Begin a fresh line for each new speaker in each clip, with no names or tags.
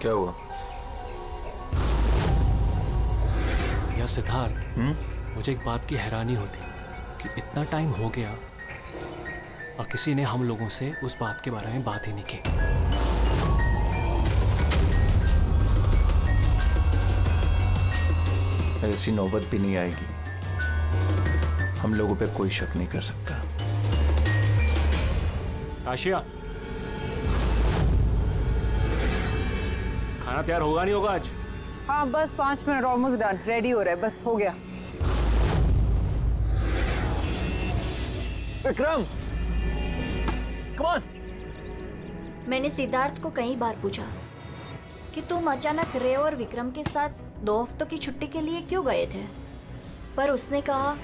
क्या हुआ?
या सिद्धार्थ, मुझे एक बात की हैरानी होती कि इतना टाइम हो गया और किसी ने हम लोगों से उस बात के बारे में बात ही नहीं की।
ऐसी नौबत भी नहीं आएगी। हम लोगों पे कोई शक नहीं कर सकता।
आशिया, खाना तैयार होगा नहीं होगा आज?
हाँ बस 5 मिनट, ऑलमोस्ट डन, रेडी हो रहा है, बस हो गया।
Vikram, come on.
मैंने सिद्धार्थ को कई बार पूछा कि तुम अचानक रे और विक्रम के साथ 2 हफ्तों की छुट्टी के लिए क्यों गए थे, पर उसने कहा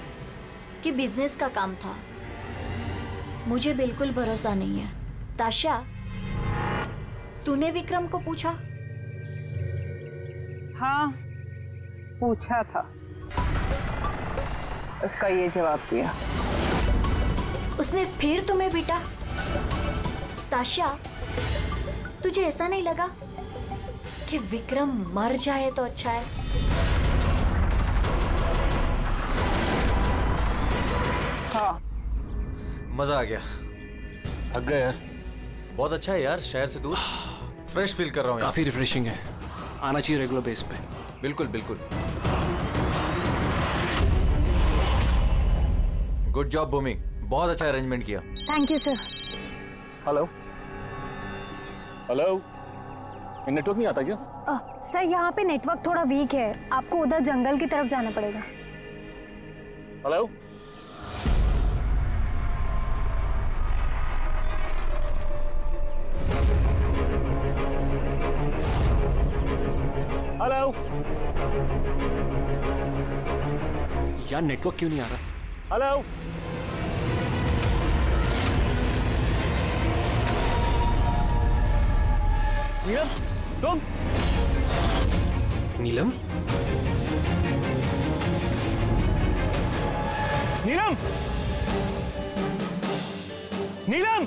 कि बिजनेस का काम था। मुझे बिल्कुल भरोसा नहीं है। ताशा, तूने विक्रम को पूछा?
हाँ पूछा था, उसका ये जवाब दिया।
उसने फिर तुम्हें पीटा? ताशा, तुझे ऐसा नहीं लगा कि विक्रम मर जाए तो अच्छा है?
हाँ।
मजा आ गया।
थक गए यार।
बहुत अच्छा है यार, शहर से दूर फ्रेश फील कर रहा हूँ।
काफी रिफ्रेशिंग है, आना चाहिए रेगुलर बेस पे।
बिल्कुल बिल्कुल। गुड जॉब भूमि, बहुत अच्छा अरेंजमेंट किया।
Thank you sir.
Hello hello, network नहीं आता क्या?
सर यहाँ पे नेटवर्क थोड़ा वीक है, आपको उधर जंगल की तरफ जाना पड़ेगा।
हेलो, हेलो यार, नेटवर्क क्यों नहीं आ रहा? हेलो, नीलम, तुम? नीलम? नीलम? नीलम?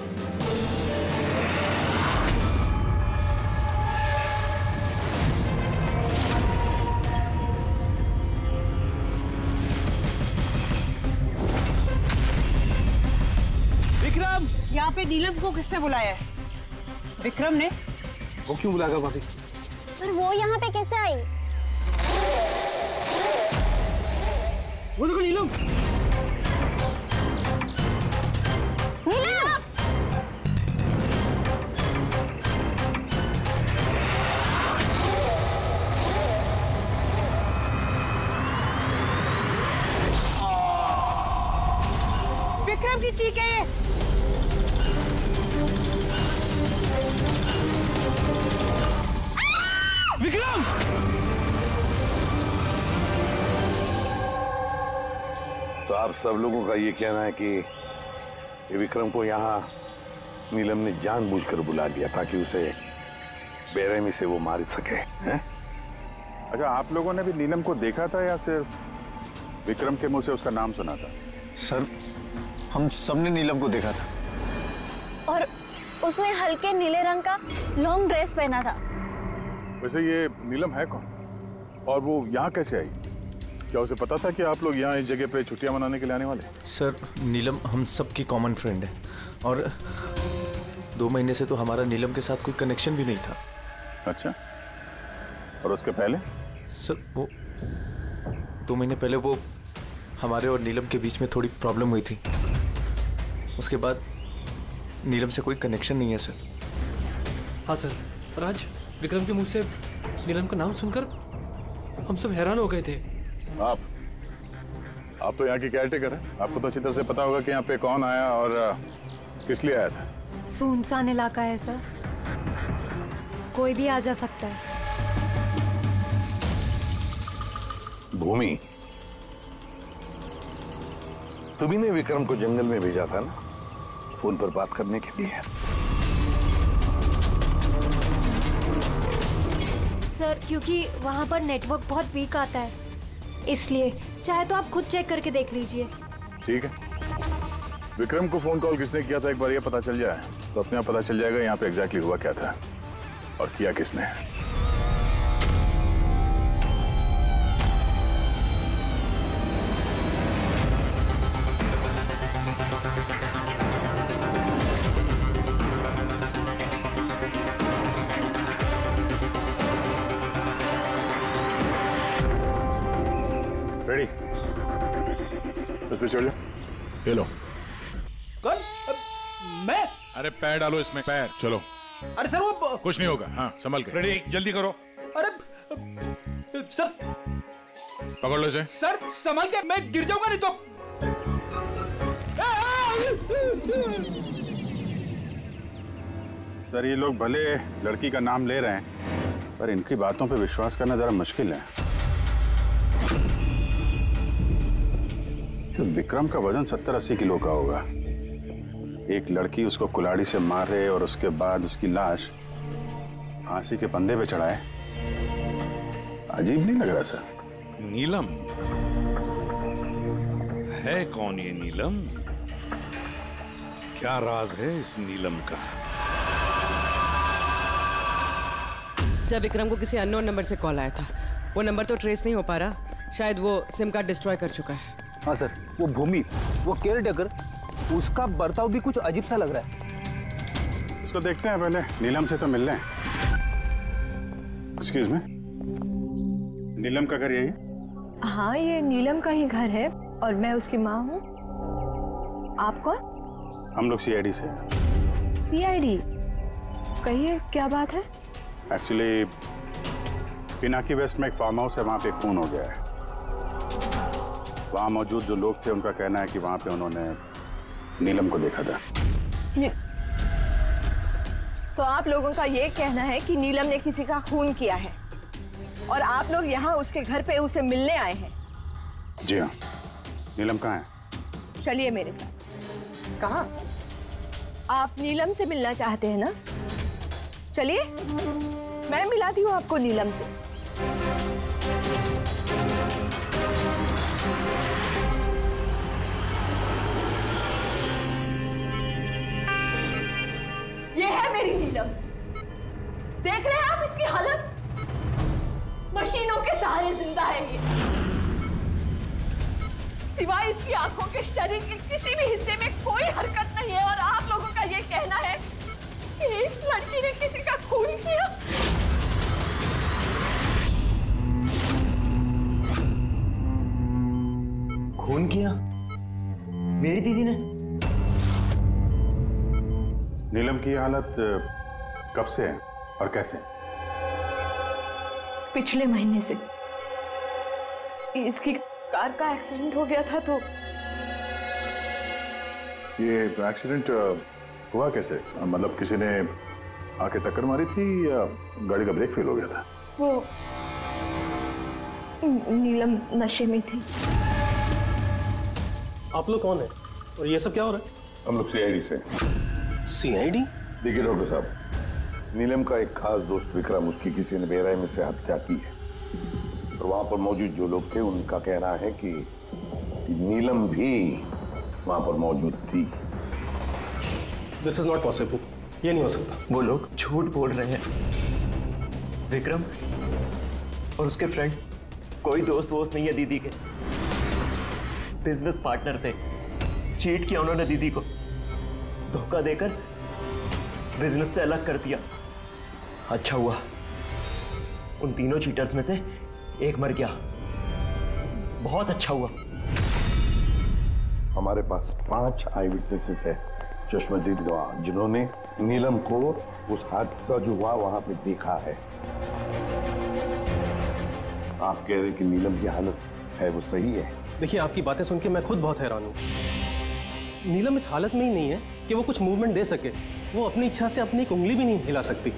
विक्रम!
यहाँ पे नीलम को किसने बुलाया है? विक्रम ने।
वो क्यों बुलाएगा भाभी?
पर वो यहाँ पे कैसे आई?
वो देखो नीलम!
नीलम!
विक्रम की ठीक है ये।
विक्रम!
तो आप सब लोगों का ये कहना है कि ये विक्रम को यहाँ नीलम ने जानबूझकर बुला लिया ताकि उसे बेरहमी से वो मार सके, हैं?
अच्छा, आप लोगों ने भी नीलम को देखा था या सिर्फ विक्रम के मुंह से उसका नाम सुना था?
सर, हम सबने नीलम को देखा था।
और उसने हल्के नीले रंग का लॉन्ग ड्रेस पहना था।
वैसे ये नीलम है कौन और वो यहाँ कैसे आई? क्या उसे पता था कि आप लोग यहाँ इस जगह पे छुट्टियां मनाने के लिए आने वाले?
सर, नीलम हम सबकी कॉमन फ्रेंड है और 2 महीने से तो हमारा नीलम के साथ कोई कनेक्शन भी नहीं था।
अच्छा, और उसके पहले?
सर, वो 2 महीने पहले वो हमारे और नीलम के बीच में थोड़ी प्रॉब्लम हुई थी। उसके बाद नीलम से कोई कनेक्शन नहीं है सर।
हाँ सर, राज, विक्रम के मुंह से नीलम का नाम सुनकर हम सब हैरान हो गए थे।
आप तो यहाँ की केयरटेकर हैं, आपको तो अच्छी तरह से पता होगा कि यहाँ पे कौन आया और किस लिए आया था।
सुनसान इलाका है सर, कोई भी आ जा सकता है।
भूमि, तुम्ही ने विक्रम को जंगल में भेजा था ना, फोन पर बात करने के लिए?
सर, क्योंकि वहाँ पर नेटवर्क बहुत वीक आता है, इसलिए। चाहे तो आप खुद चेक करके देख लीजिए।
ठीक है, विक्रम को फोन कॉल किसने किया था एक बार ये पता चल जाए तो अपने आप पता चल जाएगा यहाँ पे एग्जैक्टली हुआ क्या था और किया किसने। इस पे चढ़ जा। ये लो।
कौन? मैं?
अरे पैर डालो इसमें, पैर। चलो।
अरे सर वो
कुछ नहीं होगा। हाँ संभल के। रेडी, जल्दी करो।
अरे सर
पकड़ लो इसे।
सर संभल के, मैं गिर जाऊंगा नहीं तो।
सर ये लोग भले लड़की का नाम ले रहे हैं, पर इनकी बातों पे विश्वास करना जरा मुश्किल है। तो विक्रम का वजन 70-80 किलो का होगा। एक लड़की उसको कुल्हाड़ी से मारे और उसके बाद उसकी लाश फांसी के फंदे पे चढ़ाए, अजीब नहीं लग रहा सर?
नीलम है कौन ये नीलम? क्या राज है इस नीलम का?
सर विक्रम को किसी अननोन नंबर से कॉल आया था। वो नंबर तो ट्रेस नहीं हो पा रहा, शायद वो सिम कार्ड डिस्ट्रॉय कर चुका है।
हाँ सर, वो भूमि, वो केयर टेकर, उसका बर्ताव भी कुछ अजीब सा लग रहा है।
इसको देखते हैं पहले, नीलम से तो मिल रहे हैं। एक्सक्यूज मी, नीलम का घर यही है?
हाँ ये नीलम का ही घर है और मैं उसकी माँ हूँ। आप कौन?
हम लोग CID से।
CID? कहिए क्या बात है?
एक्चुअली पिनाकी वेस्ट में एक फार्म हाउस है, वहाँ पे खून हो गया है। वहाँ मौजूद जो लोग थे उनका कहना है कि वहाँ पे उन्होंने नीलम को देखा था।
तो आप लोगों का ये कहना है कि नीलम ने किसी का खून किया है और आप लोग यहाँ उसके घर पे उसे मिलने आए हैं?
जी हाँ। नीलम कहाँ है?
चलिए मेरे साथ। कहाँ? आप नीलम से मिलना चाहते हैं ना? चलिए मैं मिलाती हूँ आपको नीलम से। ये है मेरी नीलम। देख रहे हैं आप इसकी हालत? मशीनों के सहारे जिंदा है ये। सिवाय इसकी आंखों के शरीर के किसी भी हिस्से में कोई हरकत नहीं है और आप लोगों का ये कहना है कि इस लड़की ने किसी का खून किया।
खून किया? मेरी दीदी ने?
नीलम की हालत कब से है और कैसे?
पिछले महीने से। इसकी कार का एक्सीडेंट हो गया था। तो
ये एक्सीडेंट हुआ कैसे? मतलब किसी ने आके टक्कर मारी थी या गाड़ी का ब्रेक फेल हो गया था?
वो नीलम नशे में थी।
आप लोग कौन है और ये सब क्या हो रहा है?
हम लोग CID से।
CID?
देखिए डॉक्टर साहब, नीलम का एक खास दोस्त विक्रम, उसकी किसी ने बेरहमी से हत्या की है और वहां पर मौजूद जो लोग थे उनका कहना है कि नीलम भी वहां पर मौजूद थी।
दिस इज नॉट पॉसिबल, ये नहीं हो सकता।
वो लोग झूठ बोल रहे हैं। विक्रम और उसके फ्रेंड कोई दोस्त वोस्त नहीं है दीदी के, बिजनेस पार्टनर थे। चीट किया उन्होंने दीदी को, धोखा देकर बिजनेस से अलग कर दिया। अच्छा हुआ उन तीनों चीटर्स में से एक मर गया, बहुत अच्छा हुआ।
हमारे पास 5 आई विटनेसेस है, चश्मदीद गवाह, जिन्होंने नीलम को उस हादसा जो हुआ वहां पे देखा है। आप कह रहे हैं कि नीलम की हालत है वो सही है?
देखिए आपकी बातें सुन के मैं खुद बहुत हैरान हूँ। नीलम इस हालत में ही नहीं है कि वो कुछ मूवमेंट दे सके। वो अपनी इच्छा से अपनी एक उंगली भी नहीं हिला सकती।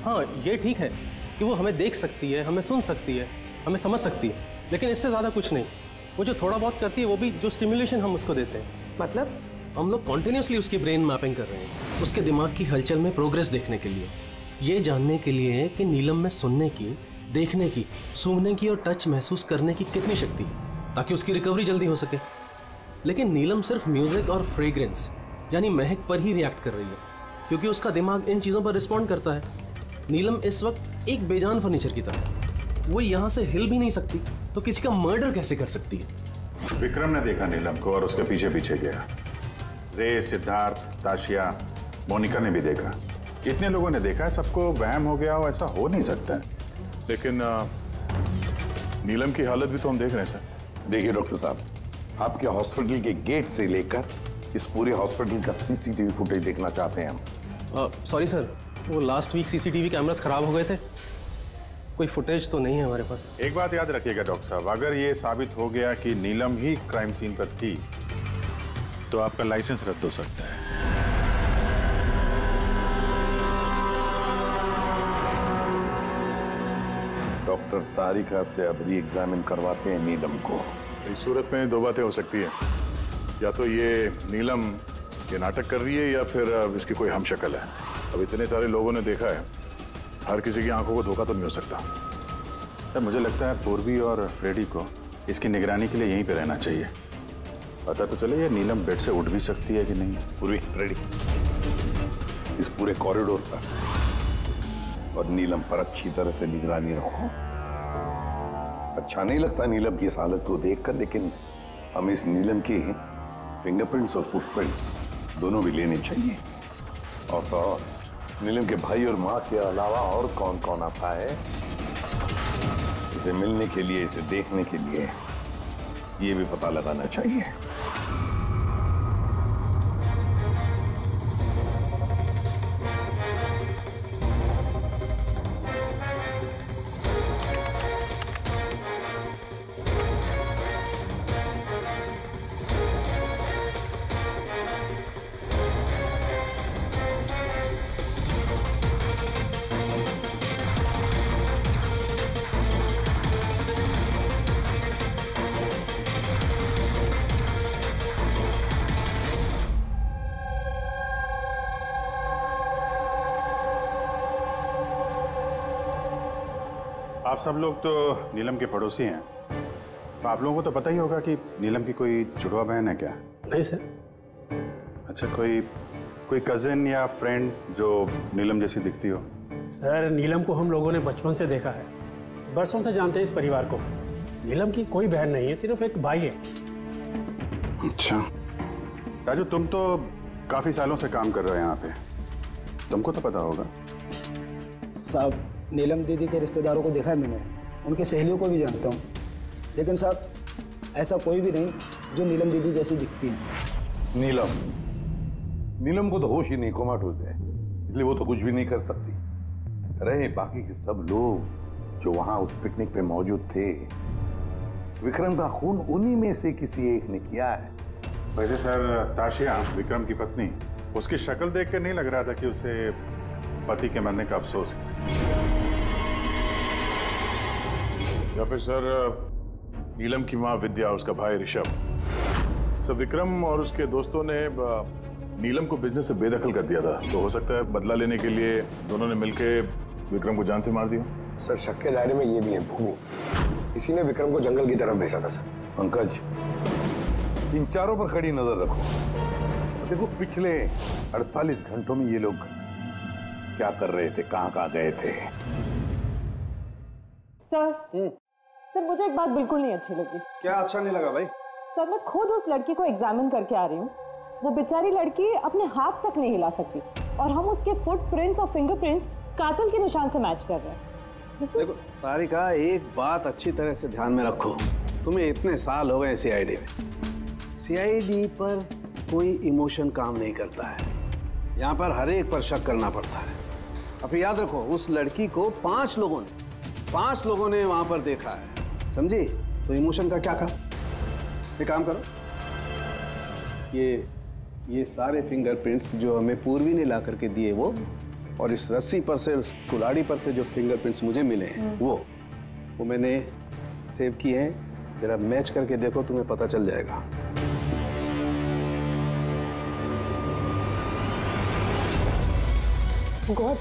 हाँ ये ठीक है कि वो हमें देख सकती है, हमें सुन सकती है, हमें समझ सकती है, लेकिन इससे ज़्यादा कुछ नहीं। वो जो थोड़ा बहुत करती है वो भी जो स्टिमुलेशन हम उसको देते हैं।
मतलब?
हम लोग कॉन्टिन्यूसली उसकी ब्रेन मैपिंग कर रहे हैं, उसके दिमाग की हलचल में प्रोग्रेस देखने के लिए, ये जानने के लिए कि नीलम में सुनने की, देखने की, सूंघने की और टच महसूस करने की कितनी शक्ति है, ताकि उसकी रिकवरी जल्दी हो सके। लेकिन नीलम सिर्फ म्यूजिक और फ्रेग्रेंस यानी महक पर ही रिएक्ट कर रही है, क्योंकि उसका दिमाग इन चीज़ों पर रिस्पॉन्ड करता है। नीलम इस वक्त एक बेजान फर्नीचर की तरह, वो यहाँ से हिल भी नहीं सकती, तो किसी का मर्डर कैसे कर सकती है?
विक्रम ने देखा नीलम को और उसके पीछे पीछे गया। रे, सिद्धार्थ, ताशिया, मोनिका ने भी देखा। इतने लोगों ने देखा है, सबको वहम हो गया हो, ऐसा हो नहीं सकता।
लेकिन नीलम की हालत भी तो हम देख रहे हैं सर।
देखिए डॉक्टर साहब, आपके हॉस्पिटल के गेट से लेकर इस पूरे हॉस्पिटल का सीसीटीवी फुटेज देखना चाहते हैं हम।
सॉरी सर, वो लास्ट वीक सीसीटीवी कैमरास खराब हो गए थे, कोई फुटेज तो नहीं है हमारे पास।
एक बात याद रखिएगा डॉक्टर साहब, अगर ये साबित हो गया कि नीलम ही क्राइम सीन पर थी तो आपका लाइसेंस रद्द हो सकता है।
डॉक्टर तारिका से अब री एग्जामिन करवाते हैं नीलम को।
इस सूरत में दो बातें हो सकती हैं, या तो ये नीलम ये नाटक कर रही है या फिर इसकी कोई हमशक्ल है। अब इतने सारे लोगों ने देखा है, हर किसी की आंखों को धोखा तो नहीं हो सकता।
सर मुझे लगता है पूर्वी और फ्रेडी को इसकी निगरानी के लिए यहीं पे रहना चाहिए। पता तो चले ये नीलम बेड से उठ भी सकती है कि नहीं।
पूर्वी, फ्रेडी, इस पूरे कॉरिडोर पर और नीलम पर अच्छी तरह से निगरानी रखो। अच्छा नहीं लगता नीलम की इस हालत को देखकर, लेकिन हमें इस नीलम की फिंगरप्रिंट्स और फुटप्रिंट्स दोनों भी लेने चाहिए। और तो और नीलम के भाई और माँ के अलावा और कौन कौन आता है इसे मिलने के लिए, इसे देखने के लिए, ये भी पता लगाना चाहिए।
आप सब लोग तो नीलम के पड़ोसी हैं, तो आप लोगों को तो पता ही होगा कि नीलम की कोई जुड़वा बहन है क्या?
नहीं सर।
अच्छा, कोई कजिन या फ्रेंड जो नीलम जैसी दिखती हो?
सर नीलम को हम लोगों ने बचपन से देखा है, बरसों से जानते हैं इस परिवार को। नीलम की कोई बहन नहीं है, सिर्फ एक भाई है।
अच्छा राजू, तुम तो काफी सालों से काम कर रहे हो यहाँ पे, तुमको तो पता होगा।
साहब नीलम दीदी के रिश्तेदारों को देखा है मैंने, उनके सहेलियों को भी जानता हूँ, लेकिन साहब ऐसा कोई भी नहीं जो नीलम दीदी जैसी दिखती है।
नीलम को तो होश ही नहीं, कोमाटोज है, इसलिए वो तो कुछ भी नहीं कर सकती। रहे बाकी के सब लोग जो वहां उस पिकनिक पे मौजूद थे, विक्रम का खून उन्हीं में से किसी एक ने किया है।
वैसे सर, ताशिया विक्रम की पत्नी, उसकी शक्ल देख कर नहीं लग रहा था कि उसे पति के मरने का अफसोस है।
या फिर सर नीलम की माँ विद्या, उसका भाई ऋषभ, सब विक्रम और उसके दोस्तों ने नीलम को बिजनेस से बेदखल कर दिया था, तो हो सकता है बदला लेने के लिए दोनों ने मिलकर विक्रम को जान से मार दिया।
सर शक के दायरे में ये भी है भूमि, इसी ने विक्रम को जंगल की तरफ भेजा था। सर
पंकज, इन चारों पर कड़ी नजर रखो। देखो पिछले 48 घंटों में ये लोग क्या कर रहे थे, कहाँ गए थे।
सर मुझे एक बात बिल्कुल नहीं अच्छी लगी।
क्या अच्छा नहीं लगा भाई?
सर मैं खुद उस लड़की को एग्जामिन करके आ रही हूँ, वो बेचारी लड़की अपने हाथ तक नहीं हिला सकती, और हम उसके फुटप्रिंट्स और फिंगरप्रिंट्स कातिल के निशान से मैच कर रहे हैं।
देखो तारिका, एक बात अच्छी तरह से ध्यान में रखो, तुम्हें इतने साल हो गए सीआईडी में, सीआईडी पर कोई इमोशन काम नहीं करता है, यहाँ पर हर एक पर शक करना पड़ता है। अब याद रखो, उस लड़की को 5 लोगों ने वहां पर देखा है, समझी? तो इमोशन का क्या काम? एक काम करो, ये सारे फिंगरप्रिंट्स जो हमें पूर्वी ने ला करके दिए वो, और इस रस्सी पर से, उस कुल्हाड़ी पर से जो फिंगरप्रिंट्स मुझे मिले हैं वो मैंने सेव किए हैं। जरा मैच करके देखो, तुम्हें पता चल जाएगा।
गॉड,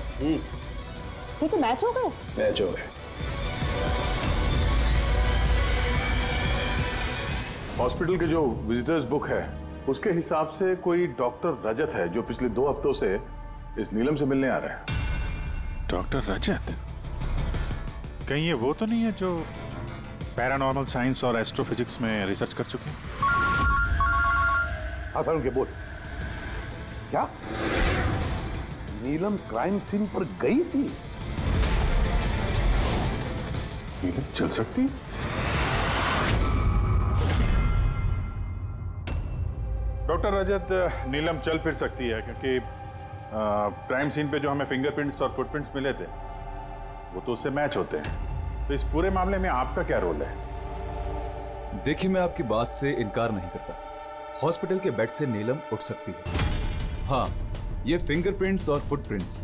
तो मैच हो गए?
मैच हो गए।
हॉस्पिटल के जो विजिटर्स बुक है उसके हिसाब से कोई डॉक्टर रजत है जो पिछले 2 हफ्तों से इस नीलम से मिलने आ रहा है।
डॉक्टर रजत? कहीं ये वो तो नहीं है जो पैरानॉर्मल साइंस और एस्ट्रोफिजिक्स में रिसर्च कर चुके हैं?
आसान के बोल, क्या नीलम क्राइम सीन पर गई थी?
नीलम चल सकती? डॉक्टर रजत, नीलम चल फिर सकती है क्योंकि क्राइम सीन पे जो हमें फिंगरप्रिंट्स और फुटप्रिंट्स मिले थे वो तो उससे मैच होते हैं। तो इस पूरे मामले में आपका क्या रोल है?
देखिए, मैं आपकी बात से इनकार नहीं करता। हॉस्पिटल के बेड से नीलम उठ सकती है। हाँ, ये फिंगरप्रिंट्स और फुटप्रिंट्स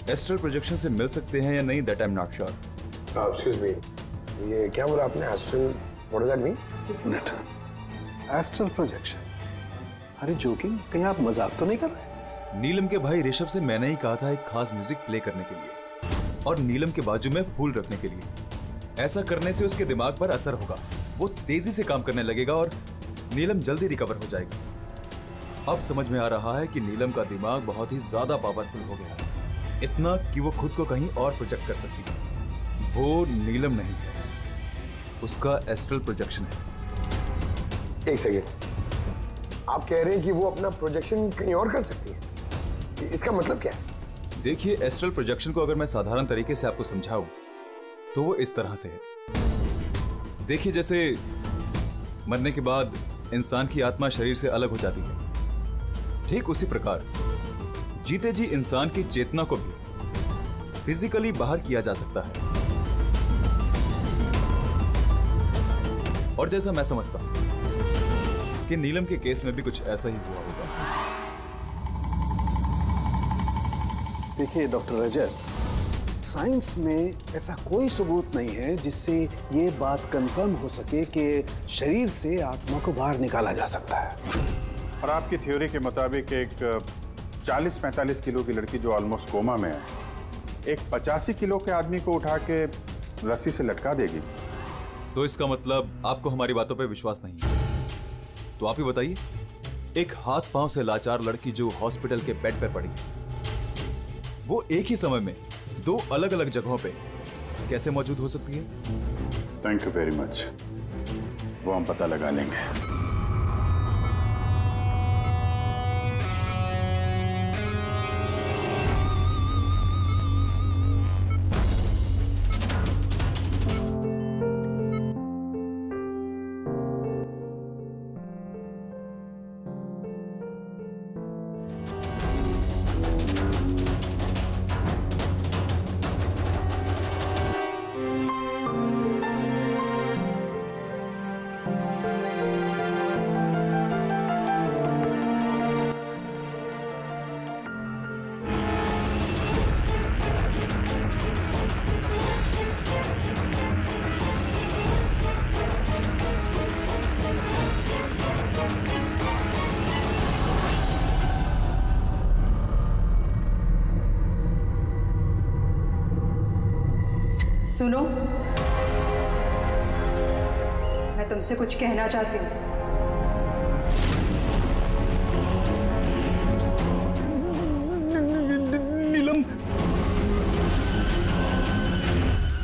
एस्ट्रल प्रोजेक्शन से मिल सकते हैं या नहीं, that I am not sure.
Excuse me, ये क्या बोला आपने? Astral, what does that mean?
Minute, astral projection? अरे जोकिंग, कहीं आप मजाक तो नहीं कर रहे?
नीलम के भाई ऋषभ से मैंने ही कहा था एक खास म्यूजिक प्ले करने के लिए और नीलम के बाजू में फूल रखने के लिए। ऐसा करने से उसके दिमाग पर असर होगा, वो तेजी से काम करने लगेगा और नीलम जल्दी रिकवर हो जाएगी। अब समझ में आ रहा है कि नीलम का दिमाग बहुत ही ज्यादा पावरफुल हो गया है, इतना कि वो खुद को कहीं और प्रोजेक्ट कर सकती है। वो नीलम नहीं है, उसका एस्ट्रल प्रोजेक्शन है।
एक सेकेंड, आप कह रहे हैं कि वो अपना प्रोजेक्शन कहीं और कर सकती है? इसका मतलब क्या है?
देखिए, एस्ट्रल प्रोजेक्शन को अगर मैं साधारण तरीके से आपको समझाऊं तो वो इस तरह से है। देखिए, जैसे मरने के बाद इंसान की आत्मा शरीर से अलग हो जाती है, ठीक उसी प्रकार जीते जी इंसान की चेतना को भी फिजिकली बाहर किया जा सकता है। और जैसा मैं समझता हूं कि नीलम के केस में भी कुछ ऐसा ही हुआ होगा।
देखिए डॉक्टर रजत, साइंस में ऐसा कोई सबूत नहीं है जिससे ये बात कंफर्म हो सके कि शरीर से आत्मा को बाहर निकाला जा सकता है।
और आपकी थ्योरी के मुताबिक एक 40-45 किलो की लड़की जो ऑलमोस्ट कोमा में है, एक 85 किलो के आदमी को उठा के रस्सी से लटका देगी।
तो इसका मतलब आपको हमारी बातों पे विश्वास नहीं है? तो आप ही बताइए, एक हाथ पांव से लाचार लड़की जो हॉस्पिटल के बेड पर पड़ी है, वो एक ही समय में दो अलग अलग जगहों पे कैसे मौजूद हो सकती है?
थैंक यू वेरी मच, वो हम पता लगा लेंगे।
सुनो, मैं तुमसे कुछ कहना चाहती हूँ।
नीलम,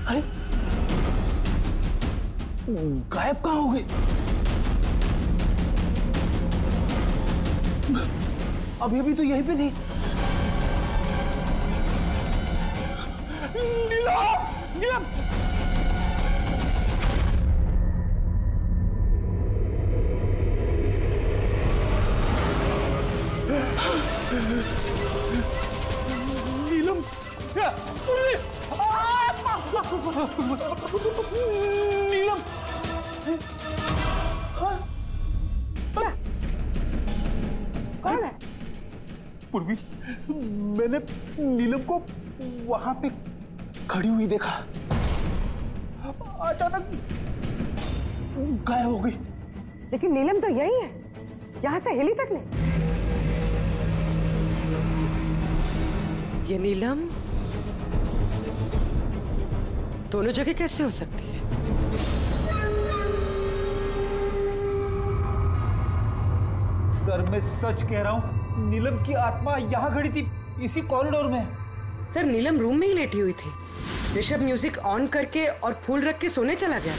अरे गायब कहाँ हो गई? अभी अभी तो यहीं पे थी। नीलम, नीलम, नीलम, नीलम,
कौन है?
पूर्वी, मैंने नीलम को वहां पे खड़ी हुई देखा, अचानक गायब हो गई।
लेकिन नीलम तो यही है, यहाँ से हिली तक नहीं।
ये नीलम दोनों जगह कैसे हो सकती है?
सर, मैं सच कह रहा हूँ, नीलम की आत्मा यहाँ खड़ी थी, इसी कॉरिडोर में।
सर, नीलम रूम में ही लेटी हुई थी। ऋषभ म्यूजिक ऑन करके और फूल रख के सोने चला गया।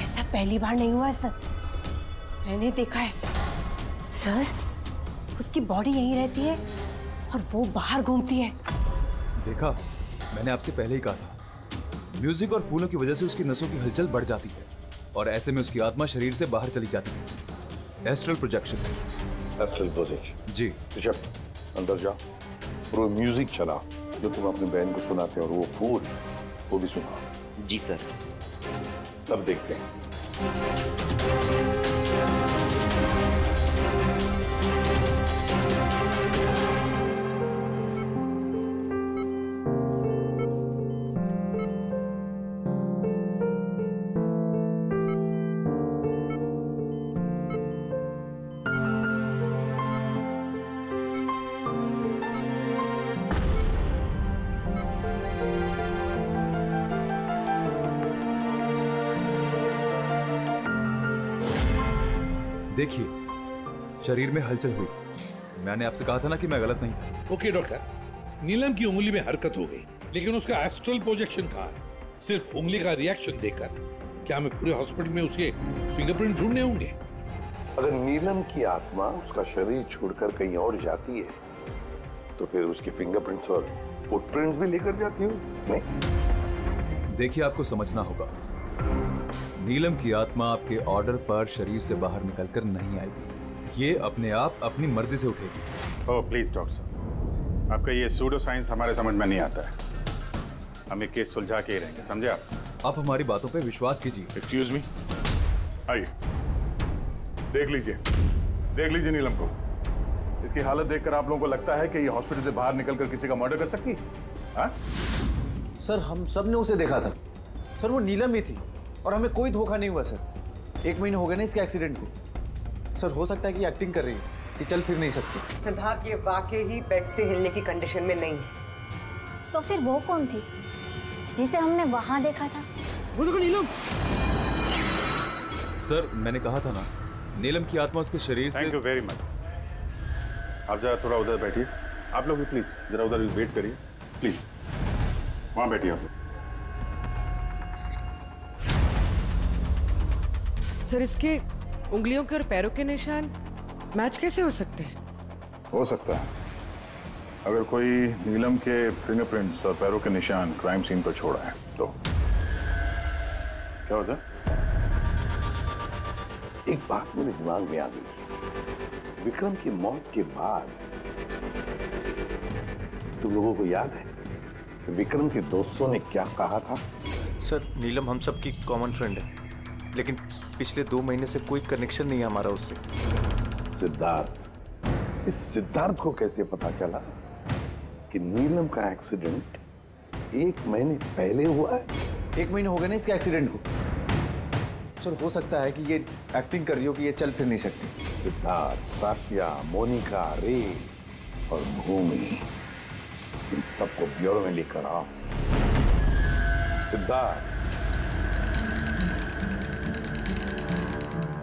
ऐसा पहली बार नहीं हुआ है सर, मैंने देखा है सर। उसकी बॉडी यहीं रहती है और वो बाहर घूमती है।
देखा, मैंने आपसे पहले ही कहा था, म्यूजिक और फूलों की वजह से उसकी नसों की हलचल बढ़ जाती है और ऐसे में उसकी आत्मा शरीर से बाहर चली जाती है। Astral projection.
Astral projection.
जी
ऋषभ अंदर जाओ और वो म्यूजिक चला जो तुम अपनी बहन को सुनाते हो, और वो फूल वो भी सुनाओ।
जी सर।
तब देखते हैं।
देखिए, शरीर में हलचल हुई। मैंने आपसे कहा था ना कि मैं गलत नहीं था।
ओके डॉक्टर, नीलम की उंगली में हरकत हो गई, लेकिन उसका एस्ट्रल प्रोजेक्शन कहाँ है? सिर्फ उंगली का रिएक्शन देखकर क्या हमें पूरे हॉस्पिटल में उसके फिंगरप्रिंट ढूंढने होंगे?
अगर नीलम की आत्मा उसका शरीर छोड़कर कहीं और जाती है तो फिर उसके फिंगरप्रिंट्स और फुटप्रिंट्स भी लेकर जाती हो? नहीं।
देखिए, आपको समझना होगा, नीलम की आत्मा आपके ऑर्डर पर शरीर से बाहर निकलकर नहीं आएगी। ये अपने आप अपनी मर्जी से उठेगी।
ओह प्लीज डॉक्टर साहब, आपका ये सूडो साइंस हमारे समझ में नहीं आता है। हम ये केस सुलझा के ही रहेंगे, समझे
आप हमारी बातों पे विश्वास कीजिए।
एक्सक्यूज मी, आइए देख लीजिए नीलम को। इसकी हालत देखकर आप लोगों को लगता है कि ये हॉस्पिटल से बाहर निकलकर किसी का मर्डर कर सकती है? हाँ?
सर हम सब ने उसे देखा था सर, वो नीलम ही थी और हमें कोई धोखा नहीं हुआ सर। 1 महीने हो गए ना इसके एक्सीडेंट को। सर हो सकता है कि एक्टिंग कर रही है, कि चल फिर नहीं सकती।
सिद्धार्थ ये वाकई ही बेड से हिलने की कंडीशन में नहीं है।
तो फिर वो कौन थी जिसे हमने वहां देखा था?
वो देखो नीलम।
सर मैंने कहा था ना, नीलम की आत्मा उसके शरीर से।
Thank you very much. आप जरा थोड़ा उधर बैठिए, आप लोग भी प्लीज जरा उधर वेट करिए, प्लीज वहां बैठिए आप लोग।
सर इसके उंगलियों के और पैरों के निशान मैच कैसे हो सकते हैं?
हो सकता है अगर कोई नीलम के फिंगरप्रिंट्स और पैरों के निशान क्राइम सीन पर छोड़ा है तो। क्या हो सर?
एक बात मेरे दिमाग में आ गई। विक्रम की मौत के बाद तुम लोगों को याद है विक्रम के दोस्तों ने क्या कहा था?
सर नीलम हम सबकी कॉमन फ्रेंड है, लेकिन पिछले 2 महीने से कोई कनेक्शन नहीं है हमारा उससे।
सिद्धार्थ, इस सिद्धार्थ को कैसे पता चला कि नीलम का एक्सीडेंट 1 महीने पहले हुआ है?
1 महीने हो गए ना इसके एक्सीडेंट को। सर हो सकता है कि ये एक्टिंग कर रही हो कि ये चल फिर नहीं सकती।
सिद्धार्थ, साथिया, मोनिका, रे और भूमि, इन सबको ब्यूरो में लेकर आओ। सिद्धार्थ,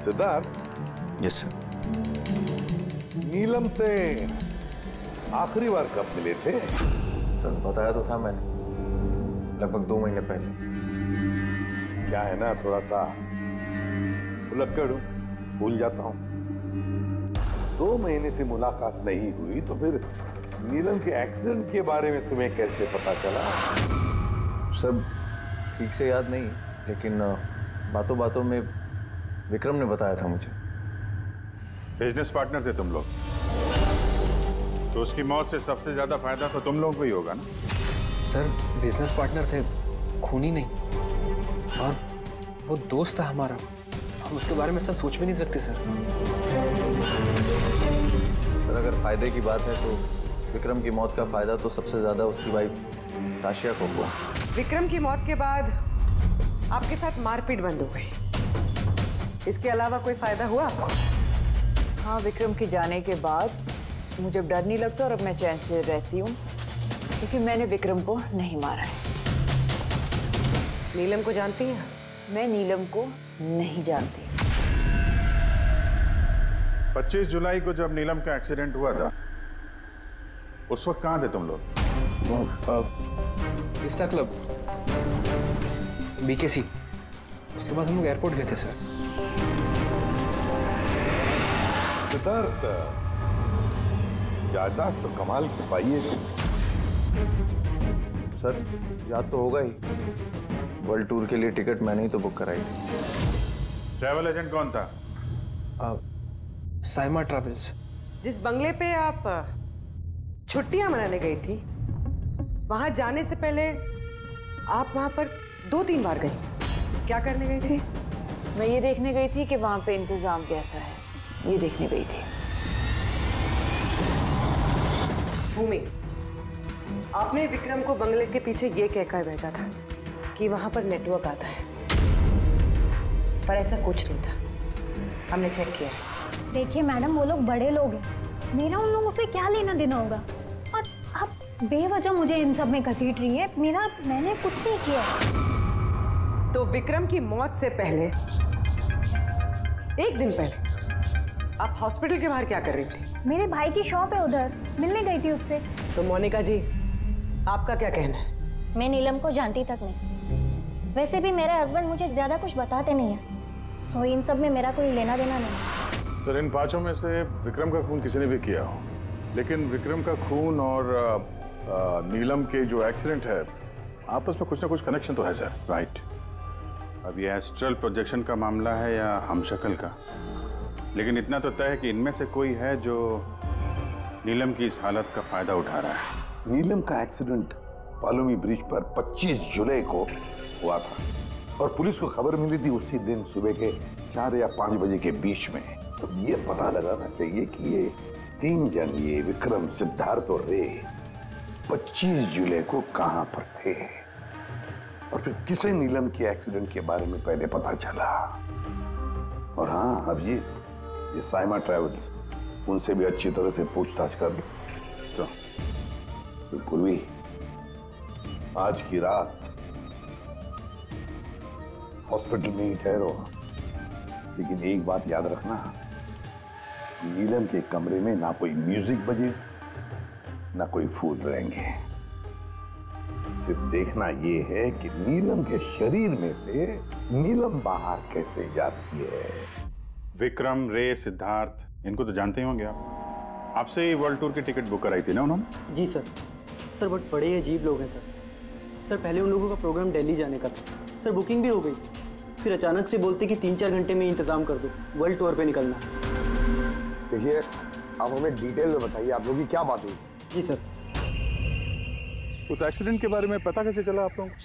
सिद्धार्थ।
Yes sir.
नीलम से आखिरी बार कब मिले थे?
सर बताया तो था मैंने, लगभग 2 महीने पहले।
क्या है ना, थोड़ा सा भुलक्कड़ हूं, भूल जाता हूं। 2 महीने से मुलाकात नहीं हुई तो फिर नीलम के एक्सीडेंट के बारे में तुम्हें कैसे पता चला?
सब ठीक से याद नहीं, लेकिन बातों बातों में विक्रम ने बताया था मुझे।
बिजनेस पार्टनर थे तुम लोग, तो उसकी मौत से सबसे ज्यादा फायदा तो तुम लोगों को ही होगा ना?
सर बिजनेस पार्टनर थे, खूनी नहीं, और वो दोस्त था हमारा। हम उसके बारे में ऐसा सोच भी नहीं सकते सर।
सर अगर फायदे की बात है तो विक्रम की मौत का फायदा तो सबसे ज्यादा उसकी वाइफ ताशिया को हुआ।
विक्रम की मौत के बाद आपके साथ मारपीट बंद हो गई, इसके अलावा कोई फायदा हुआ आपको?
हाँ, विक्रम के जाने के बाद मुझे डर नहीं लगता और अब मैं चैन से रहती हूँ, क्योंकि मैंने विक्रम को नहीं मारा है।
नीलम को जानती हैं?
मैं नीलम को नहीं जानती।
25 जुलाई को जब नीलम का एक्सीडेंट हुआ था उस वक्त कहाँ थे तुम लोग?
Vista club, BKC। उसके बाद हम लोग एयरपोर्ट गए थे सर।
सिद्धार्थ, याददाश्त तो कमाल की पाई है।
सर याद तो होगा ही, वर्ल्ड टूर के लिए टिकट मैंने ही तो बुक कराई थी।
ट्रैवल एजेंट कौन था?
साइमा ट्रैवल्स।
जिस बंगले पे आप छुट्टियां मनाने गई थी, वहां जाने से पहले आप वहां पर 2-3 बार गई। क्या करने गई थी?
मैं ये देखने गई थी कि वहां पे इंतजाम कैसा है, ये देखने गई थी।
भूमि, आपने विक्रम को बंगले के पीछे ये कहकर भेजा था कि वहां पर नेटवर्क आता है, पर ऐसा कुछ नहीं था। हमने चेक किया है।
देखिए मैडम, वो लोग बड़े लोग हैं, मेरा उन लोगों से क्या लेना देना होगा? और आप बेवजह मुझे इन सब में घसीट रही है। मैंने कुछ नहीं किया।
तो विक्रम की मौत से पहले, एक दिन पहले, आप हॉस्पिटल के बाहर क्या कर रही थी?
मेरे भाई की शॉप है, उधर मिलने गई थी उससे।
तो मोनिका जी, आपका क्या कहना है?
मैं नीलम को जानती तक नहीं। वैसे भी मेरे हस्बैंड मुझे ज्यादा कुछ बताते नहीं है, सो इन सब में मेरा कोई लेना देना नहीं।
सर, इन 5 में से विक्रम का खून किसी ने भी किया हो, लेकिन विक्रम का खून और नीलम के जो एक्सीडेंट है, आपस में कुछ ना कुछ कनेक्शन तो है सर।
राइट। अब ये एस्ट्रल प्रोजेक्शन का मामला है या हमशक्ल का, लेकिन इतना तो तय है कि इनमें से कोई है जो नीलम की इस हालत का फायदा उठा रहा है।
नीलम का एक्सीडेंट पालोमी ब्रिज पर 25 जुलाई को हुआ था और पुलिस को खबर मिली थी उसी दिन सुबह के 4 या 5 बजे के बीच में। तो ये पता लगाना चाहिए कि ये 3 जन, ये विक्रम, सिद्धार्थ और रे, 25 जुलाई को कहां पर थे और फिर किसे नीलम के एक्सीडेंट के बारे में पहले पता चला। और हाँ, अब ये साइमा ट्रैवल्स, उनसे भी अच्छी तरह से पूछताछ कर लो। तो पूर्वी, आज की रात हॉस्पिटल में ही ठहरो, लेकिन एक बात याद रखना, नीलम के कमरे में ना कोई म्यूजिक बजे, ना कोई फूल रहेंगे। सिर्फ देखना ये है कि नीलम के शरीर में से नीलम बाहर कैसे जाती है।
विक्रम, रे, सिद्धार्थ, इनको तो जानते ही होंगे आप। आपसे ही वर्ल्ड टूर की टिकट बुक कराई थी ना उन्होंने?
जी सर। सर बहुत बड़े अजीब लोग हैं सर। सर पहले उन लोगों का प्रोग्राम दिल्ली जाने का था सर, बुकिंग भी हो गई, फिर अचानक से बोलते कि 3-4 घंटे में इंतजाम कर दो, वर्ल्ड टूर पे निकलना।
देखिए, आप हमें डिटेल में बताइए, आप लोगों की क्या बात हुई?
जी सर।
उस एक्सीडेंट के बारे में पता कैसे चला आप लोगों को?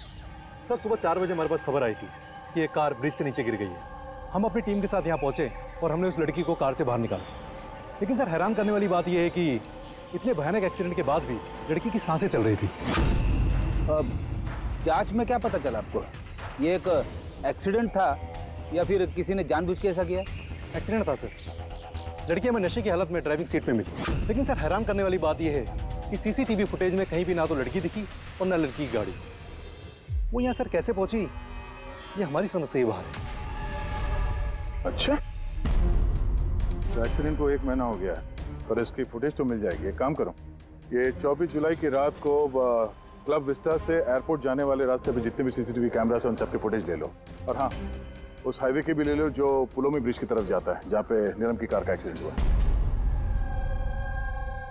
सर सुबह 4 बजे हमारे पास खबर आई थी कि एक कार ब्रिज से नीचे गिर गई है। हम अपनी टीम के साथ यहाँ पहुँचे और हमने उस लड़की को कार से बाहर निकाला। लेकिन सर हैरान करने वाली बात यह है कि इतने भयानक एक्सीडेंट के बाद भी लड़की की सांसें चल रही थी।
जांच में क्या पता चला आपको? ये एक एक्सीडेंट था या फिर किसी ने जानबूझ के ऐसा किया?
एक्सीडेंट था सर। लड़की हमें नशे की हालत में ड्राइविंग सीट पे मिली। लेकिन सर हैरान करने वाली बात यह है कि सीसीटीवी फुटेज में कहीं भी ना तो लड़की दिखी और ना लड़की की गाड़ी। वो यहाँ सर कैसे पहुंची, ये हमारी समझ से ही बाहर है।
अच्छा, तो एक्सीडेंट को 1 महीना हो गया है, पर इसकी फुटेज तो मिल जाएगी। एक काम करो, ये 24 जुलाई की रात को क्लब विस्टा से एयरपोर्ट जाने वाले रास्ते पे जितने भी सीसीटीवी कैमरास हैं उन सबके फुटेज ले लो। और हाँ, उस हाईवे के भी ले लो जो पुलोमी ब्रिज की तरफ जाता है, जहाँ पे नीलम की कार का एक्सीडेंट हुआ।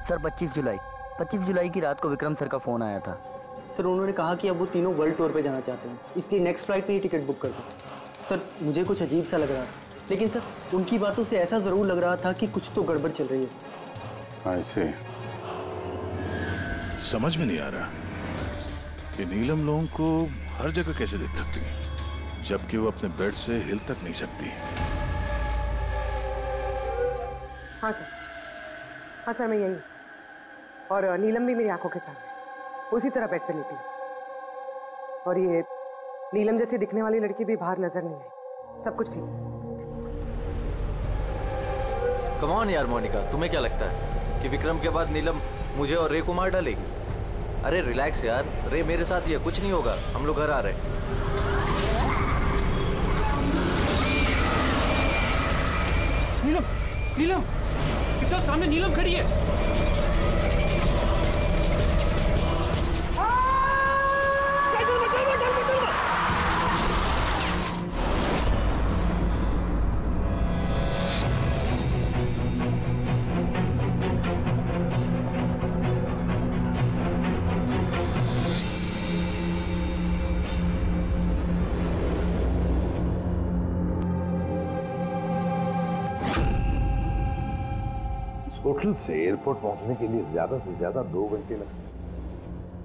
सर 25 जुलाई की रात को विक्रम सर का फोन आया था।
सर उन्होंने कहा कि अब वो तीनों वर्ल्ड टूर पे जाना चाहते हैं, इसलिए नेक्स्ट फ्लाइट पे ही टिकट बुक कर दो। सर मुझे कुछ अजीब सा लग रहा था, लेकिन सर उनकी बातों से ऐसा ज़रूर लग रहा था कि कुछ तो गड़बड़ चल रही है।
ऐसे
समझ में नहीं आ रहा कि नीलम लोगों को हर जगह कैसे देख सकती है, जबकि वो अपने बेड से हिल तक नहीं सकती।
हाँ सर, मैं यही, और नीलम भी मेरी आंखों के सामने उसी तरह बेड पे लेटी है। और ये नीलम जैसी दिखने वाली लड़की भी बाहर नजर नहीं आई। सब कुछ ठीक है।
कम ऑन यार मोनिका, तुम्हें क्या लगता है कि विक्रम के बाद नीलम मुझे और रे को मार डालेगी? अरे रिलैक्स यार, रे मेरे साथ ही है, कुछ नहीं होगा, हम लोग घर आ रहे हैं।
नीलम इधर सामने नीलम खड़ी है।
होटल से एयरपोर्ट पहुंचने के लिए ज्यादा से ज्यादा 2 घंटे लगते।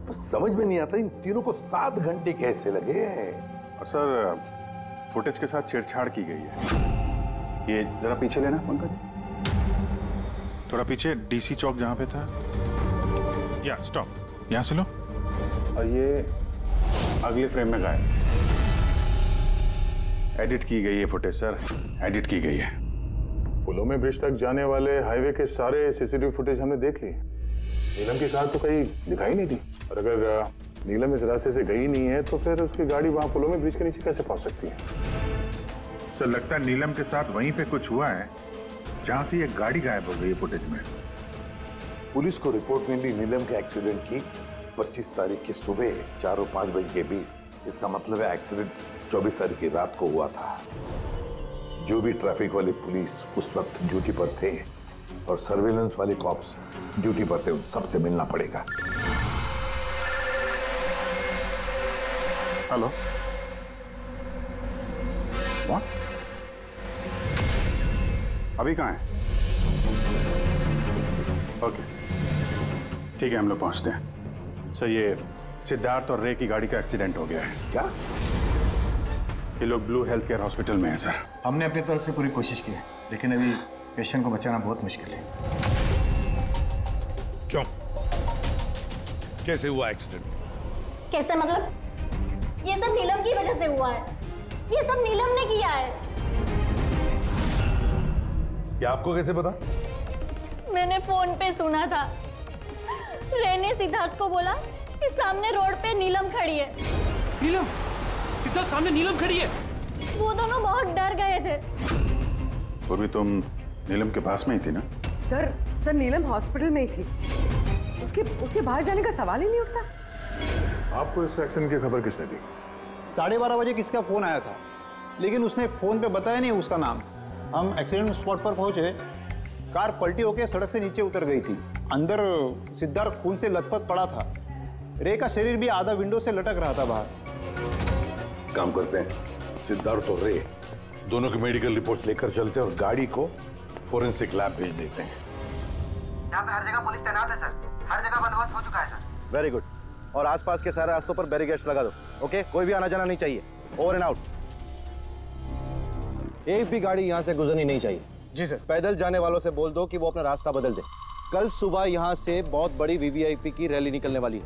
तो समझ में नहीं आता इन तीनों को 7 घंटे कैसे लगे।
और सर फुटेज के साथ छेड़छाड़ की गई है। ये जरा पीछे लेना पंकज, थोड़ा पीछे, डीसी चौक जहां पे था। या स्टॉप, यहां से लो। और ये अगले फ्रेम में गायब। एडिट की गई है फुटेज सर, एडिट की गई है।
पुलों में ब्रिज तक जाने वाले हाईवे के सारे सीसीटीवी फुटेज हमने देख लिए। नीलम की कार तो कहीं दिखाई नहीं दी, और अगर नीलम इस रास्ते से गई नहीं है तो फिर उसकी गाड़ी वहां पुलों में ब्रिज के नीचे कैसे पहुंच सकती है?
सर लगता है नीलम के साथ वहीं पे कुछ हुआ है जहां से ये गाड़ी गायब हो गई है फुटेज में।
पुलिस को रिपोर्ट मिली नीलम के एक्सीडेंट की 25 तारीख की सुबह 4 और 5 बजे के बीच। इसका मतलब है एक्सीडेंट 24 तारीख की रात को हुआ था। जो भी ट्रैफिक वाले पुलिस उस वक्त ड्यूटी पर थे और सर्वेलेंस वाले कॉप्स ड्यूटी पर थे, उन सबसे मिलना पड़ेगा।
Hello, what? अभी कहाँ है? ओके ठीक है, हम लोग पहुंचते हैं। सर ये सिद्धार्थ और रे की गाड़ी का एक्सीडेंट हो गया है।
क्या?
ये लोग ब्लू हेल्थ केयर हॉस्पिटल में हैं सर।
हमने अपनी तरफ से पूरी कोशिश की है, लेकिन अभी पेशेंट को बचाना बहुत मुश्किल है।
क्यों? कैसे हुआ एक्सीडेंट?
कैसे मतलब? ये सब नीलम की वजह से हुआ है। ये सब नीलम ने किया है।
क्या आपको कैसे पता?
मैंने फोन पे सुना था। रे ने सिद्धार्थ को बोला कि सामने रोड पे नीलम खड़ी है।
नीलम? सिद्धार्थ सामने नीलम खड़ी है?
वो दोनों बहुत डर गए थे।
और भी तुम नीलम के पास में ही थी ना?
सर नीलम हॉस्पिटल में ही थी। उसके बाहर जाने का सवाल ही नहीं उठता।
आपको इस एक्सीडेंट की खबर किसने दी?
12:30 बजे किसका फोन आया था, लेकिन उसने फोन पे बताया नहीं उसका नाम। हम एक्सीडेंट स्पॉट पर पहुंचे, कार पलटी होकर सड़क से नीचे उतर गई थी। अंदर सिद्धार्थ खून से लथपथ पड़ा था। रे का शरीर भी आधा विंडो से लटक रहा था बाहर।
काम करते हैं, सिद्धार्थ और रे दोनों की मेडिकल रिपोर्ट लेकर चलते हैं और गाड़ी को फोरेंसिक लैब भेज देते हैं।
यहाँ पे हर जगह पुलिस तैनात है सर, हर जगह बंदोबस्त हो चुका है सर।
Very good. और आसपास के सारे रास्तों पर बैरिकेड्स लगा दो। ओके, कोई भी आना जाना नहीं चाहिए। Over and out. एक भी गाड़ी यहाँ से गुजरनी नहीं चाहिए।
जी सर।
पैदल जाने वालों से बोल दो कि वो अपना रास्ता बदल दे। कल सुबह यहाँ से बहुत बड़ी वीवीआईपी की रैली निकलने वाली है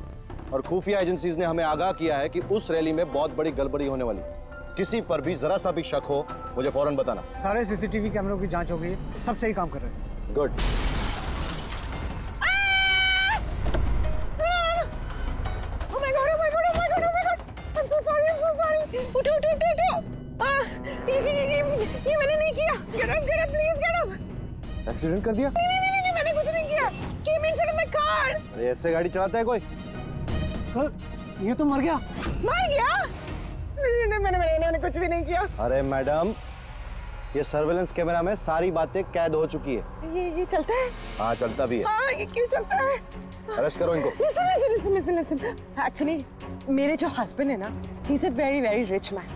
और खुफिया एजेंसीज ने हमें आगाह किया है कि उस रैली में बहुत बड़ी गड़बड़ी होने वाली है। किसी पर भी जरा सा भी शक हो मुझे फौरन बताना।
सारे सीसीटीवी कैमरों की जांच हो गई है, सब सही काम कर रहे हैं।
गुड।
ये मैंने नहीं किया। Get up, please get up।
Accident कर दिया?
नहीं, मैंने कुछ नहीं किया। Came in front of my car।
अरे ऐसे गाड़ी चलाता है कोई?
सर ये तो मर गया।
मर गया? नहीं, मैंने कुछ भी नहीं किया।
अरे मैडम, ये सर्वेलेंस कैमरा में सारी बातें कैद हो चुकी है।
ये चलता है?
हाँ चलता भी है।
हाँ, ये क्यों चलता है?
अरेस्ट करो इनको।
Listen। Actually, मेरे जो हस्बैंड है ना, he's a very very rich man।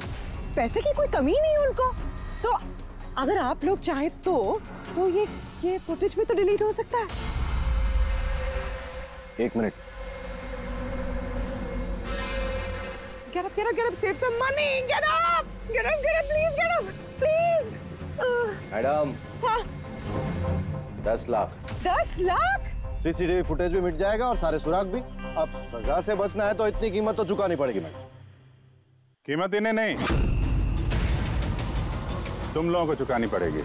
पैसे की कोई कमी नहीं है उनको। तो अगर आप लोग चाहे तो ये फुटेज में तो डिलीट हो सकता है।
1 minute.
Get up, save some money, get up, please get up, please।
Madam,
हाँ।
10 लाख।
10 लाख?
सीसीटीवी फुटेज भी मिट जाएगा और सारे सुराग भी। अब सजा से बचना है तो इतनी कीमत तो चुकानी पड़ेगी मैडम।
कीमत इन्हें नहीं, तुम लोगों को चुकानी पड़ेगी।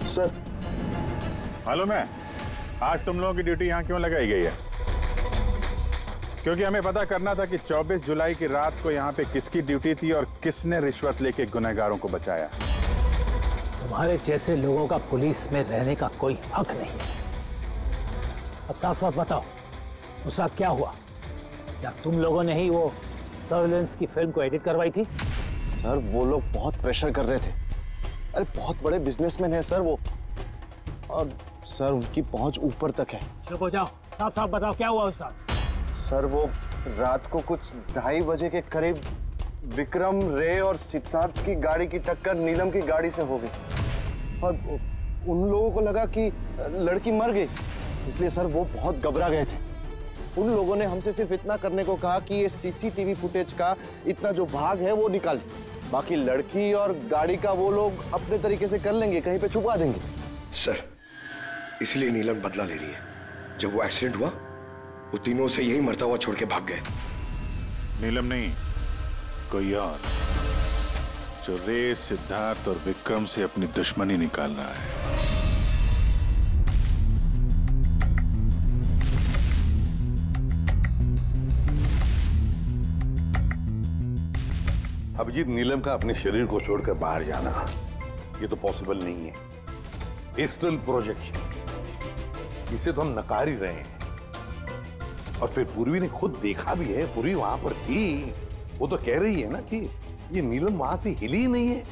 सर
मालूम है आज तुम लोगों की ड्यूटी यहाँ क्यों लगाई गई है? क्योंकि हमें पता करना था कि 24 जुलाई की रात को यहाँ पे किसकी ड्यूटी थी और किसने रिश्वत लेके गुनहगारों को बचाया।
तुम्हारे जैसे लोगों का पुलिस में रहने का कोई हक नहीं है। अब साफ साफ बताओ, उस रात क्या हुआ? क्या तुम लोगों ने ही वो सर्वेलेंस की फिल्म को एडिट करवाई थी?
सर वो लोग बहुत प्रेशर कर रहे थे। अरे बहुत बड़े बिजनेसमैन है सर वो, और सर उनकी पहुंच ऊपर तक है।
चुप हो जाओ, साफ साफ बताओ क्या हुआ उस रात?
सर वो
रात को कुछ 2:30 बजे के करीब विक्रम, रे और सिद्धार्थ की गाड़ी की टक्कर नीलम की गाड़ी से हो गई और उन लोगों को लगा कि लड़की मर गई, इसलिए सर वो बहुत घबरा गए थे। उन लोगों ने हमसे सिर्फ इतना करने को कहा कि ये सीसीटीवी फुटेज का इतना जो भाग है वो निकाल, बाकी लड़की और गाड़ी का वो लोग अपने तरीके से कर लेंगे, कहीं पे छुपा देंगे।
सर इसलिए नीलम बदला ले रही है। जब वो एक्सीडेंट हुआ वो तीनों से यही मरता हुआ छोड़ के भाग गए।
नीलम नहीं, कोई और जो रे, सिद्धार्थ और विक्रम से अपनी दुश्मनी निकाल रहा है।
अभिजीत, नीलम का अपने शरीर को छोड़कर बाहर जाना ये तो पॉसिबल नहीं है। एस्ट्रल प्रोजेक्शन, इसे तो हम नकार ही रहे हैं। और फिर पूर्वी ने खुद देखा भी है, पूर्वी वहां पर थी, वो तो कह रही है ना कि ये नीलम वहां से हिली ही नहीं है।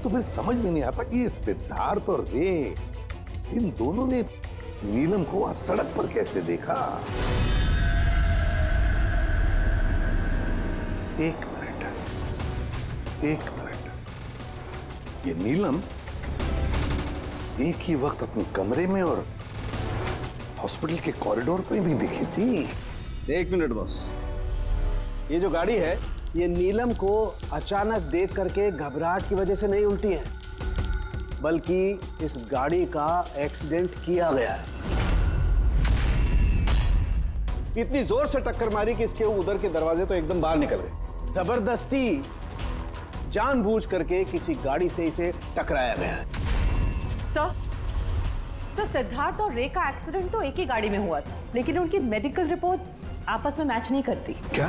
तो फिर समझ में नहीं आता कि ये सिद्धार्थ और रे, इन दोनों ने नीलम को वहां सड़क पर कैसे देखा। एक मिनट, ये नीलम एक ही वक्त अपने कमरे में और हॉस्पिटल के कॉरिडोर पे भी दिखी थी।
एक मिनट बॉस, ये जो गाड़ी है ये नीलम को अचानक देख करके घबराहट की वजह से नहीं उल्टी है, बल्कि इस गाड़ी का एक्सीडेंट किया गया है। इतनी जोर से टक्कर मारी कि इसके उधर के दरवाजे तो एकदम बाहर निकल गए। जबरदस्ती जानबूझ करके किसी गाड़ी से इसे टकराया गया है।
सर, सिद्धार्थ और रे का एक्सीडेंट तो एक ही गाड़ी में हुआ था, लेकिन उनकी मेडिकल रिपोर्ट्स आपस में मैच नहीं करती।
क्या?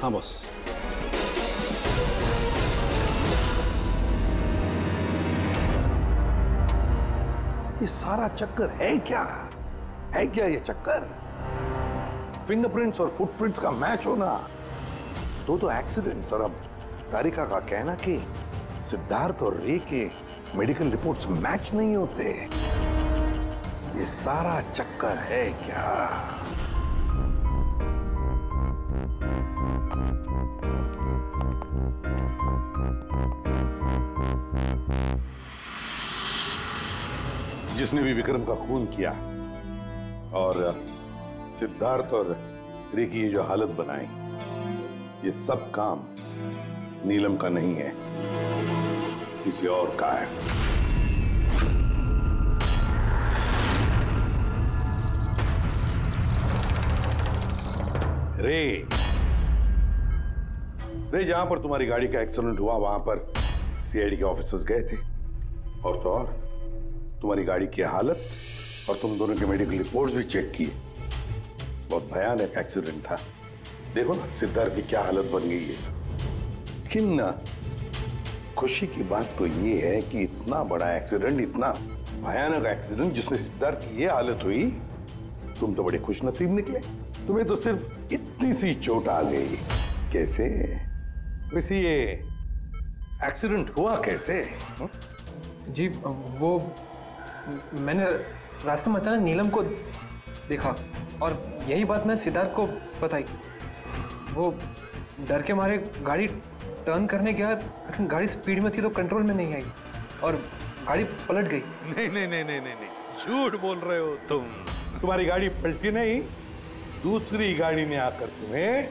हाँ बॉस।
ये सारा चक्कर है क्या? है क्या ये चक्कर? फिंगरप्रिंट्स और फुटप्रिंट्स का मैच होना, दो एक्सीडेंट्स, और अब तारिका का कहना कि सिद्धार्थ और रे के मेडिकल रिपोर्ट्स मैच नहीं होते। ये सारा चक्कर है क्या? जिसने भी विक्रम का खून किया और सिद्धार्थ और रे की ये जो हालत बनाई, ये सब काम नीलम का नहीं है, किसी और का है। रे जहां पर तुम्हारी गाड़ी का एक्सीडेंट हुआ वहां पर सीआईडी के ऑफिसर्स गए थे, और तो और तुम्हारी गाड़ी की हालत और तुम दोनों के मेडिकल रिपोर्ट्स भी चेक किए। बहुत भयानक एक्सीडेंट था। देखो ना सिद्धार्थ की क्या हालत बन गई है। लेकिन खुशी की बात तो ये है कि इतना बड़ा एक्सीडेंट, इतना भयानक एक्सीडेंट जिसमें सिद्धार्थ की ये हालत हुई, तुम तो बड़े खुशनसीब निकले। तुम्हें तो सिर्फ इतनी सी चोट आ गई। कैसे? वैसे ये एक्सीडेंट हुआ कैसे?
जी वो मैंने रास्ते में अचानक नीलम को देखा और यही बात मैं सिद्धार्थ को बताई। वो डर के मारे गाड़ी टर्न करने गया, लेकिन गाड़ी स्पीड में थी तो कंट्रोल में नहीं आई और गाड़ी पलट गई।
नहीं, झूठ बोल रहे हो तुम। तुम्हारी गाड़ी पलटी नहीं, दूसरी गाड़ी ने आकर तुम्हें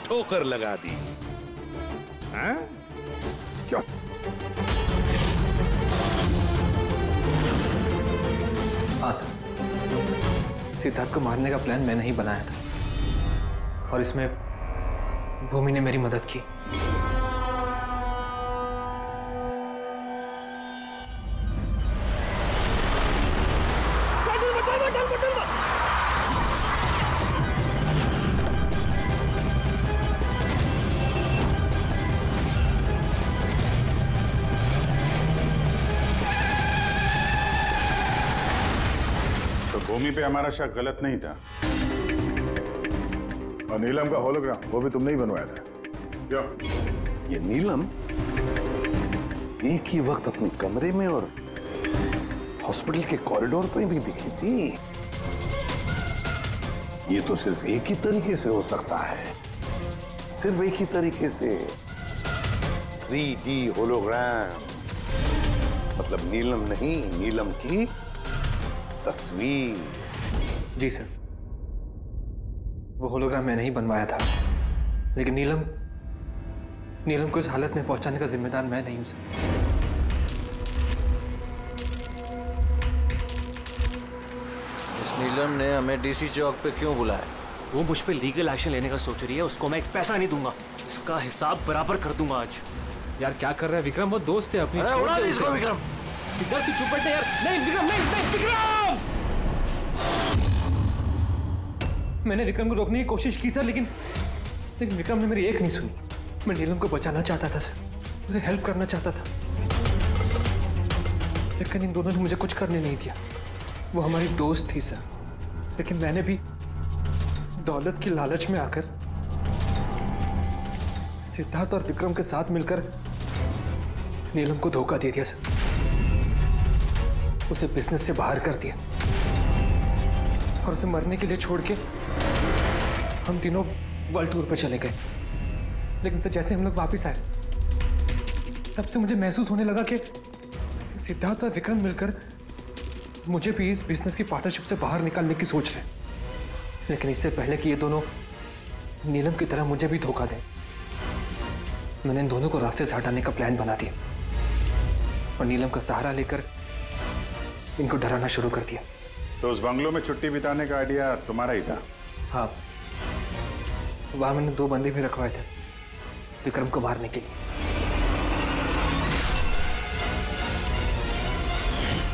ठोकर लगा दी। हाँ? क्यों?
हाँ सर, सिद्धार्थ को मारने का प्लान मैंने ही बनाया था और इसमें भूमि ने मेरी मदद की।
भूमि पे हमारा शक गलत नहीं था।
और नीलम का होलोग्राम वो भी तुमने ही बनवाया था क्या?
ये नीलम एक ही वक्त अपने कमरे में और हॉस्पिटल के कॉरिडोर पर भी दिखी थी। ये तो सिर्फ एक ही तरीके से हो सकता है, सिर्फ एक ही तरीके से। 3D होलोग्राम, मतलब नीलम नहीं, नीलम की तस्वीर।
जी सर, वो होलोग्राम मैंने ही बनवाया था, लेकिन नीलम को इस हालत में पहुंचाने का जिम्मेदार मैं नहीं हूं सर।
इस नीलम ने हमें डीसी चौक पे क्यों बुलाया?
वो मुझ पे लीगल एक्शन लेने का सोच रही है, उसको मैं एक पैसा नहीं दूंगा, इसका हिसाब बराबर कर दूंगा आज।
यार क्या कर रहा है विक्रम, वो दोस्त है अपनी।
अरे उड़ा दे इसको विक्रम।
सिद्धार्थ तू चुप बैठ यार। नहीं विक्रम, नहीं विक्रम। मैंने विक्रम को रोकने की कोशिश की सर, लेकिन विक्रम ने मेरी एक नहीं सुनी। मैं नीलम को बचाना चाहता था सर, उसे हेल्प करना चाहता था, लेकिन इन दोनों ने मुझे कुछ करने नहीं दिया। वो हमारी दोस्त थी सर, लेकिन मैंने भी दौलत की लालच में आकर सिद्धार्थ और विक्रम के साथ मिलकर नीलम को धोखा दे दिया सर, उसे बिजनेस से बाहर कर दिया और उसे मरने के लिए छोड़ के हम तीनों वर्ल्ड टूर पर चले गए। लेकिन सर जैसे हम लोग वापस आए, तब से मुझे महसूस होने लगा कि सिद्धार्थ और विक्रम मिलकर मुझे भी इस बिजनेस की पार्टनरशिप से बाहर निकालने की सोच रहे। लेकिन इससे पहले कि ये दोनों नीलम की तरह मुझे भी धोखा दें, मैंने इन दोनों को रास्ते से हटाने का प्लान बना दिया और नीलम का सहारा लेकर इनको डराना शुरू कर दिया।
तो उस बंगलों में छुट्टी बिताने का आइडिया तुम्हारा ही था?
हाँ, वहां मैंने 2 बंदे भी रखवाए थे विक्रम को मारने के लिए।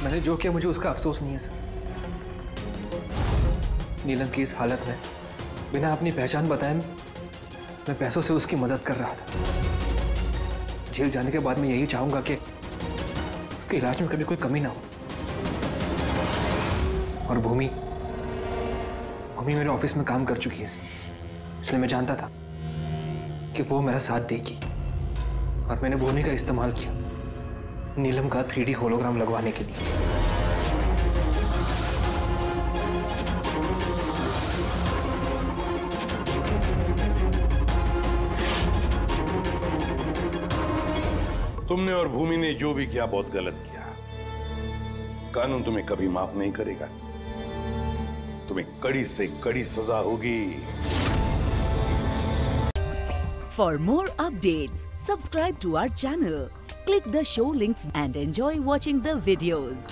मैंने जो किया मुझे उसका अफसोस नहीं है सर। नीलम की इस हालत में बिना अपनी पहचान बताए मैं पैसों से उसकी मदद कर रहा था। जेल जाने के बाद मैं यही चाहूंगा कि उसके इलाज में कभी कोई कमी ना हो। और भूमि मेरे ऑफिस में काम कर चुकी है, इसलिए मैं जानता था कि वो मेरा साथ देगी और मैंने भूमि का इस्तेमाल किया नीलम का 3D होलोग्राम लगवाने के लिए।
तुमने और भूमि ने जो भी किया बहुत गलत किया। कानून तुम्हें कभी माफ नहीं करेगा, तुम्हें कड़ी से कड़ी सजा होगी।
For more updates, subscribe to our channel, click the show links and enjoy watching the videos.